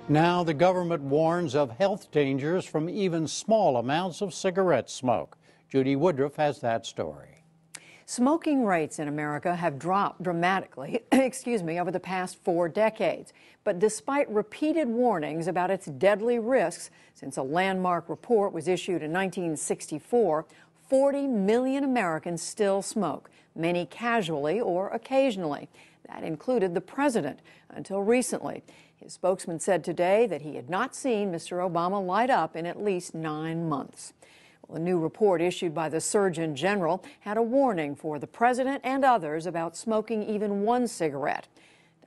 Now the government warns of health dangers from even small amounts of cigarette smoke. Judy Woodruff has that story. Smoking rates in America have dropped dramatically, over the past 4 decades. But despite repeated warnings about its deadly risks, since a landmark report was issued in 1964, 40 million Americans still smoke, many casually or occasionally. That included the president until recently. His spokesman said today that he had not seen Mr. Obama light up in at least 9 months. Well, a new report issued by the Surgeon General had a warning for the president and others about smoking even one cigarette.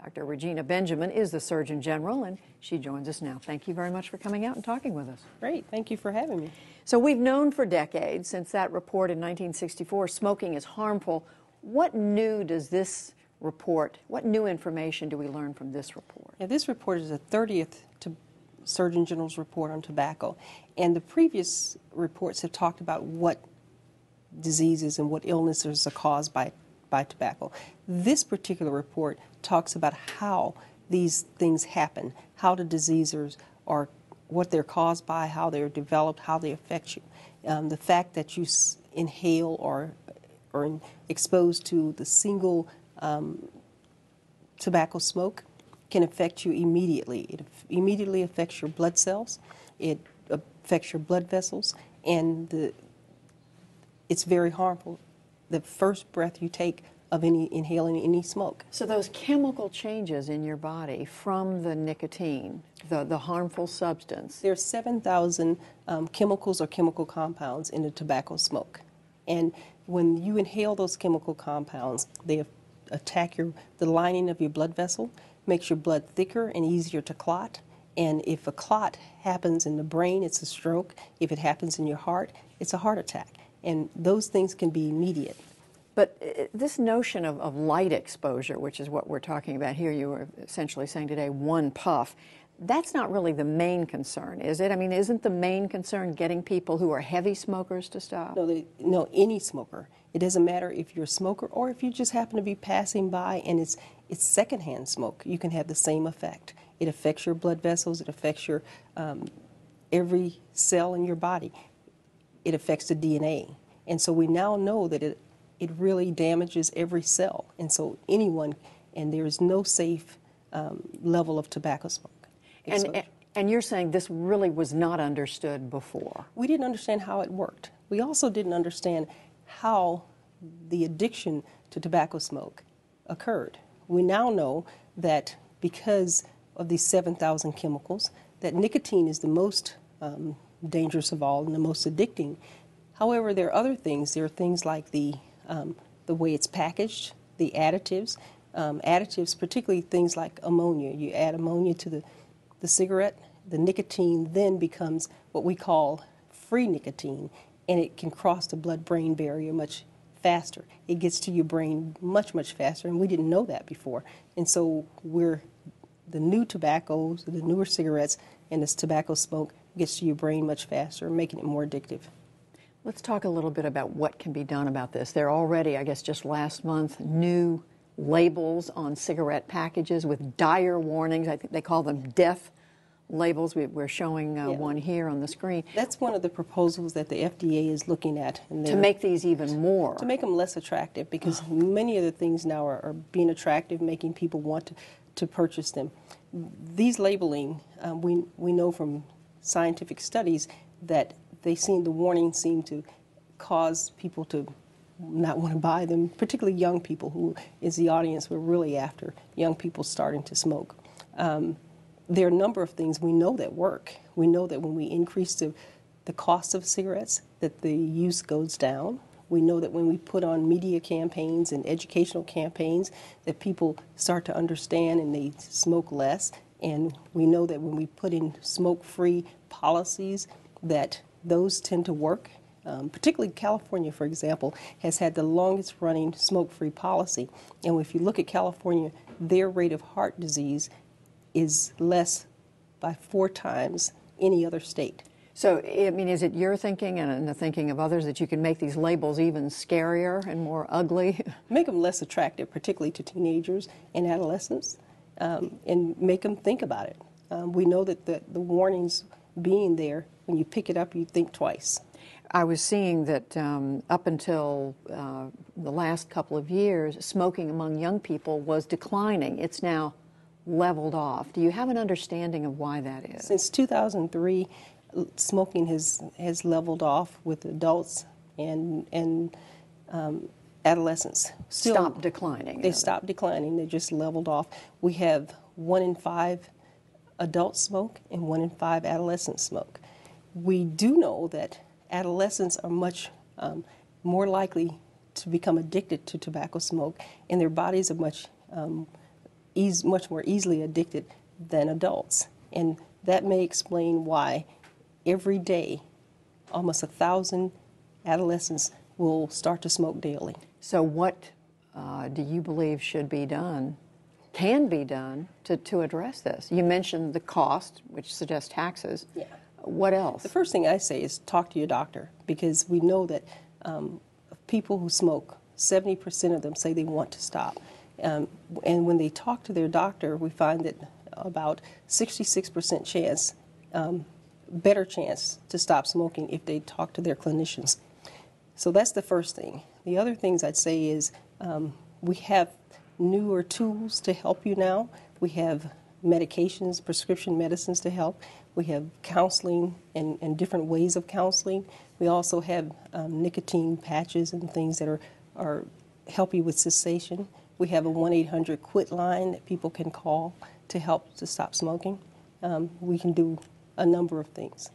Dr. Regina Benjamin is the Surgeon General, and she joins us now. Thank you very much for coming out and talking with us. Great. Thank you for having me. So we've known for decades, since that report in 1964, smoking is harmful. What new does this report, what new information do we learn from this report? Yeah, this report is the 30th Surgeon General's report on tobacco, and the previous reports have talked about what diseases and what illnesses are caused by tobacco. This particular report talks about how these things happen, how the diseases are, what they're caused by, how they're developed, how they affect you. The fact that you inhale or are exposed to the single tobacco smoke can affect you immediately. It immediately affects your blood cells, it affects your blood vessels, and it's very harmful. The first breath you take of inhaling any smoke. So those chemical changes in your body from the nicotine, the harmful substance. There are 7,000 chemicals or chemical compounds in the tobacco smoke. And when you inhale those chemical compounds, they attack the lining of your blood vessel, makes your blood thicker and easier to clot. And if a clot happens in the brain, it's a stroke. If it happens in your heart, it's a heart attack. And those things can be immediate. But this notion of light exposure, which is what we're talking about here, you were essentially saying today, one puff, that's not really the main concern, is it? I mean, isn't the main concern getting people who are heavy smokers to stop? No, any smoker. It doesn't matter if you're a smoker or if you just happen to be passing by and it's secondhand smoke. You can have the same effect. It affects your blood vessels. It affects your every cell in your body. It affects the DNA. And so we now know that it really damages every cell. And so anyone, and there is no safe level of tobacco smoke. And you're saying this really was not understood before? We didn't understand how it worked. We also didn't understand how the addiction to tobacco smoke occurred. We now know that because of these 7,000 chemicals, that nicotine is the most dangerous of all and the most addicting. However, there are other things. There are things like the way it's packaged, the additives. Additives, particularly things like ammonia. You add ammonia to the cigarette, the nicotine then becomes what we call free nicotine, and it can cross the blood-brain barrier much faster. It gets to your brain much, much faster, and we didn't know that before. And so the new tobaccos, the newer cigarettes, and this tobacco smoke gets to your brain much faster, making it more addictive. Let's talk a little bit about what can be done about this. There are already, I guess just last month, new labels on cigarette packages with dire warnings. I think they call them death labels. We're showing one here on the screen. That's one of the proposals that the FDA is looking at. To make these even more. To make them less attractive, because many of the things now are being attractive, making people want to purchase them. These labeling, we know from scientific studies that the warnings seem to cause people to not want to buy them, particularly young people, who is the audience we're really after, young people starting to smoke. There are a number of things we know that work. We know that when we increase the cost of cigarettes, that the use goes down. We know that when we put on media campaigns and educational campaigns, that people start to understand and they smoke less. And we know that when we put in smoke-free policies, that those tend to work. Particularly California, for example, has had the longest running smoke-free policy. And if you look at California, their rate of heart disease is less by 4 times any other state. So, I mean, is it your thinking and the thinking of others that you can make these labels even scarier and more ugly? Make them less attractive, particularly to teenagers and adolescents, and make them think about it. We know that the warnings being there, when you pick it up, you think twice. I was seeing that up until the last couple of years, smoking among young people was declining. It's now leveled off. Do you have an understanding of why that is? Since 2003, smoking has leveled off with adults and adolescents. Stopped declining. They stopped declining. They just leveled off. We have 1 in 5 adults smoke and 1 in 5 adolescents smoke. We do know that adolescents are much more likely to become addicted to tobacco smoke, and their bodies are much more easily addicted than adults. And that may explain why every day almost 1,000 adolescents will start to smoke daily. So what do you believe should be done, can be done, to address this? You mentioned the cost, which suggests taxes. Yeah. What else? The first thing I say is talk to your doctor, because we know that people who smoke, 70% of them say they want to stop. And when they talk to their doctor, we find that about 66% chance, better chance to stop smoking if they talk to their clinicians. So that's the first thing. The other things I'd say is we have newer tools to help you now. We have medications, prescription medicines to help. We have counseling and different ways of counseling. We also have nicotine patches and things that are help you with cessation. We have a 1-800-QUIT line that people can call to help to stop smoking. We can do a number of things.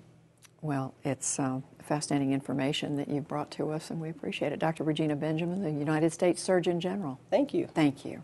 Well, it's fascinating information that you've brought to us, and we appreciate it. Dr. Regina Benjamin, the United States Surgeon General. Thank you. Thank you.